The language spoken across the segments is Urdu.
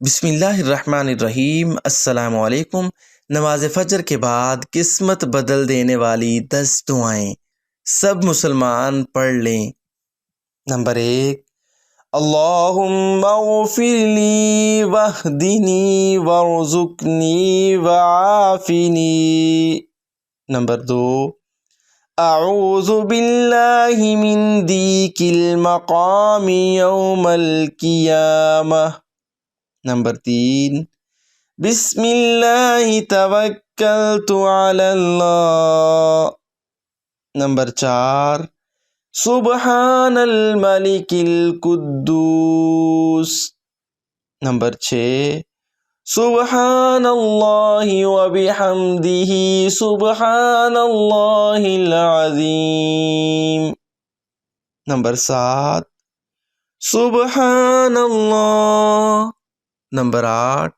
بسم اللہ الرحمن الرحیم۔ السلام علیکم۔ نماز فجر کے بعد قسمت بدل دینے والی 10 دعائیں سب مسلمان پڑھ لیں۔ نمبر 1، اللہم اغفر لی واہدنی وارزقنی وعافنی۔ نمبر 2، اعوذ باللہ من دیک المقام یوم القیامہ۔ نمبر 3، بسم اللہ توکلت علی اللہ۔ نمبر 4، سبحان الملک القدوس۔ نمبر 6، سبحان اللہ وبحمدہ سبحان اللہ العظیم۔ نمبر 7، سبحان اللہ۔ نمبر 8،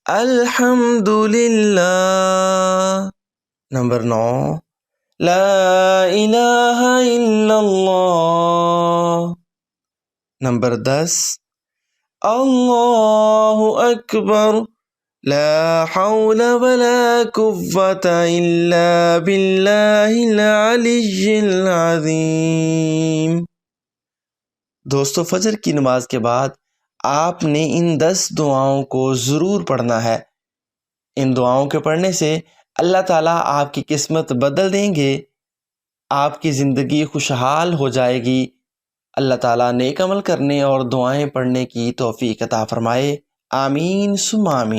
الحمدللہ۔ نمبر 9، لا الہ الا اللہ۔ نمبر 10، اللہ اکبر، لا حول ولا قوة الا باللہ العلی العظیم۔ دوستو، فجر کی نماز کے بعد آپ نے ان 10 دعاؤں کو ضرور پڑھنا ہے۔ ان دعاؤں کے پڑھنے سے اللہ تعالیٰ آپ کی قسمت بدل دیں گے، آپ کی زندگی خوشحال ہو جائے گی۔ اللہ تعالیٰ نیک عمل کرنے اور دعائیں پڑھنے کی توفیق عطا فرمائے۔ آمین ثم آمین۔